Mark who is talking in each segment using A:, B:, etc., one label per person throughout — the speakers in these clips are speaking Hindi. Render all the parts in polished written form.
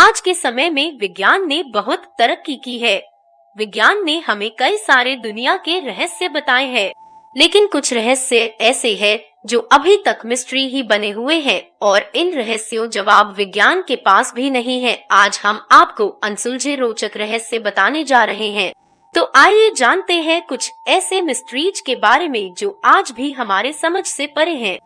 A: आज के समय में विज्ञान ने बहुत तरक्की की है। विज्ञान ने हमें कई सारे दुनिया के रहस्य बताए हैं, लेकिन कुछ रहस्य ऐसे हैं जो अभी तक मिस्ट्री ही बने हुए हैं और इन रहस्यों जवाब विज्ञान के पास भी नहीं है। आज हम आपको अनसुलझे रोचक रहस्य बताने जा रहे हैं। तो आइए जानते हैं कुछ ऐसे मिस्ट्रीज के बारे में जो आज भी हमारे समझ से परे हैं।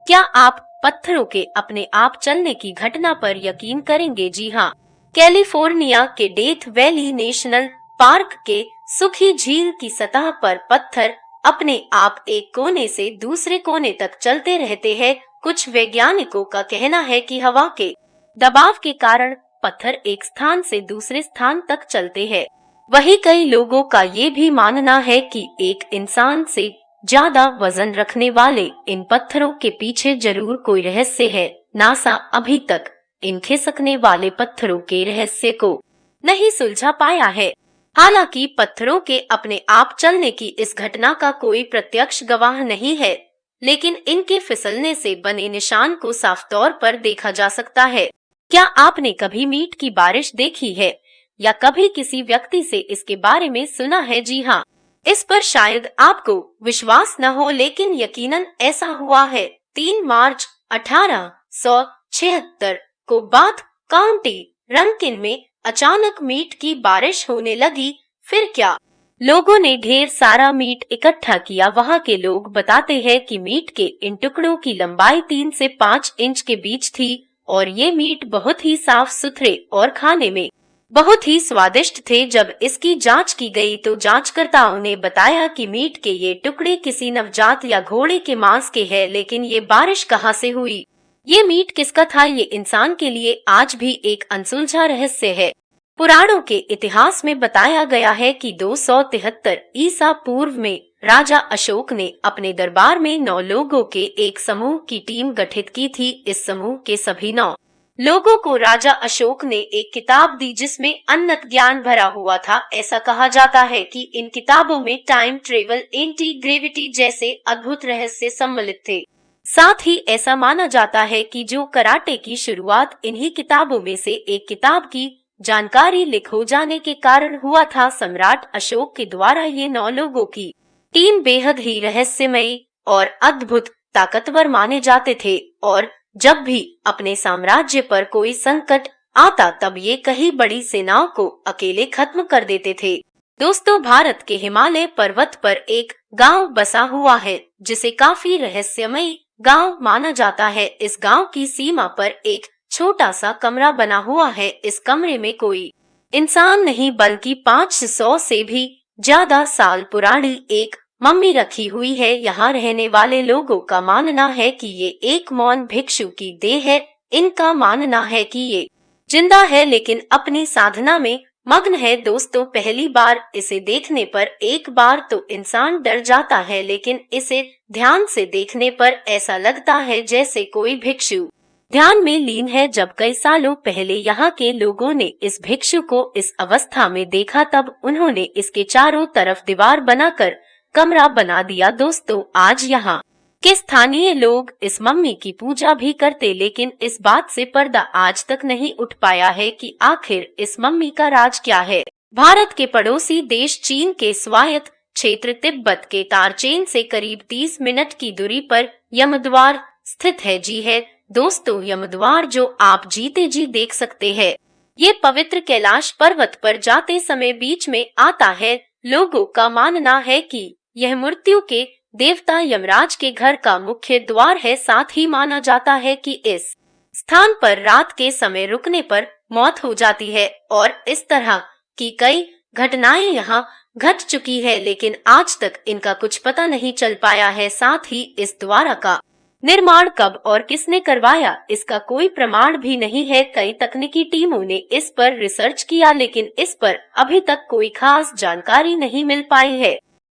A: क्या आप पत्थरों के अपने आप चलने की घटना पर यकीन करेंगे? जी हाँ, कैलिफोर्निया के डेथ वैली नेशनल पार्क के सूखी झील की सतह पर पत्थर अपने आप एक कोने से दूसरे कोने तक चलते रहते हैं। कुछ वैज्ञानिकों का कहना है कि हवा के दबाव के कारण पत्थर एक स्थान से दूसरे स्थान तक चलते हैं। वहीं कई लोगों का ये भी मानना है कि एक इंसान से ज्यादा वजन रखने वाले इन पत्थरों के पीछे जरूर कोई रहस्य है। नासा अभी तक इन खिसकने वाले पत्थरों के रहस्य को नहीं सुलझा पाया है। हालांकि पत्थरों के अपने आप चलने की इस घटना का कोई प्रत्यक्ष गवाह नहीं है, लेकिन इनके फिसलने से बने निशान को साफ तौर पर देखा जा सकता है। क्या आपने कभी मीट की बारिश देखी है या कभी किसी व्यक्ति से इसके बारे में सुना है? जी हाँ, इस पर शायद आपको विश्वास न हो, लेकिन यकीनन ऐसा हुआ है। 3 मार्च 1876 को बाथ काउंटी रंकिन में अचानक मीट की बारिश होने लगी। फिर क्या? लोगों ने ढेर सारा मीट इकट्ठा किया। वहाँ के लोग बताते हैं कि मीट के इन टुकड़ों की लंबाई 3 से 5 इंच के बीच थी और ये मीट बहुत ही साफ सुथरे और खाने में बहुत ही स्वादिष्ट थे। जब इसकी जांच की गई तो जांचकर्ताओं ने बताया कि मीट के ये टुकड़े किसी नवजात या घोड़े के मांस के हैं, लेकिन ये बारिश कहाँ से हुई? ये मीट किसका था? ये इंसान के लिए आज भी एक अनसुलझा रहस्य है। पुराणों के इतिहास में बताया गया है कि 273 ईसा पूर्व में राजा अशोक ने अपने दरबार में 9 लोगों के एक समूह की टीम गठित की थी। इस समूह के सभी 9 लोगों को राजा अशोक ने एक किताब दी जिसमें अनंत ज्ञान भरा हुआ था। ऐसा कहा जाता है कि इन किताबों में टाइम ट्रेवल, एंटी ग्रेविटी जैसे अद्भुत रहस्य सम्मिलित थे। साथ ही ऐसा माना जाता है कि जो कराटे की शुरुआत इन्हीं किताबों में से एक किताब की जानकारी लीक हो जाने के कारण हुआ था। सम्राट अशोक के द्वारा ये 9 लोगों की टीम बेहद ही रहस्यमयी और अद्भुत ताकतवर माने जाते थे और जब भी अपने साम्राज्य पर कोई संकट आता तब ये कई बड़ी सेनाओं को अकेले खत्म कर देते थे। दोस्तों, भारत के हिमालय पर्वत पर एक गांव बसा हुआ है जिसे काफी रहस्यमयी गांव माना जाता है। इस गांव की सीमा पर एक छोटा सा कमरा बना हुआ है। इस कमरे में कोई इंसान नहीं बल्कि 500 से भी ज्यादा साल पुरानी एक मम्मी रखी हुई है। यहाँ रहने वाले लोगों का मानना है कि ये एक मौन भिक्षु की देह है। इनका मानना है कि ये जिंदा है लेकिन अपनी साधना में मग्न है। दोस्तों, पहली बार इसे देखने पर एक बार तो इंसान डर जाता है, लेकिन इसे ध्यान से देखने पर ऐसा लगता है जैसे कोई भिक्षु ध्यान में लीन है। जब कई सालों पहले यहाँ के लोगों ने इस भिक्षु को इस अवस्था में देखा तब उन्होंने इसके चारों तरफ दीवार बनाकर कमरा बना दिया। दोस्तों, आज यहाँ के स्थानीय लोग इस मम्मी की पूजा भी करते, लेकिन इस बात से पर्दा आज तक नहीं उठ पाया है कि आखिर इस मम्मी का राज क्या है। भारत के पड़ोसी देश चीन के स्वायत्त क्षेत्र तिब्बत के तारचेन से करीब 30 मिनट की दूरी पर यमद्वार स्थित है। जी है दोस्तों, यमद्वार जो आप जीते जी देख सकते हैं। ये पवित्र कैलाश पर्वत पर जाते समय बीच में आता है। लोगों का मानना है कि यह मृत्यु के देवता यमराज के घर का मुख्य द्वार है। साथ ही माना जाता है कि इस स्थान पर रात के समय रुकने पर मौत हो जाती है और इस तरह की कई घटनाएं यहाँ घट चुकी है, लेकिन आज तक इनका कुछ पता नहीं चल पाया है। साथ ही इस द्वार का निर्माण कब और किसने करवाया इसका कोई प्रमाण भी नहीं है। कई तकनीकी टीमों ने इस पर रिसर्च किया, लेकिन इस पर अभी तक कोई खास जानकारी नहीं मिल पाई है।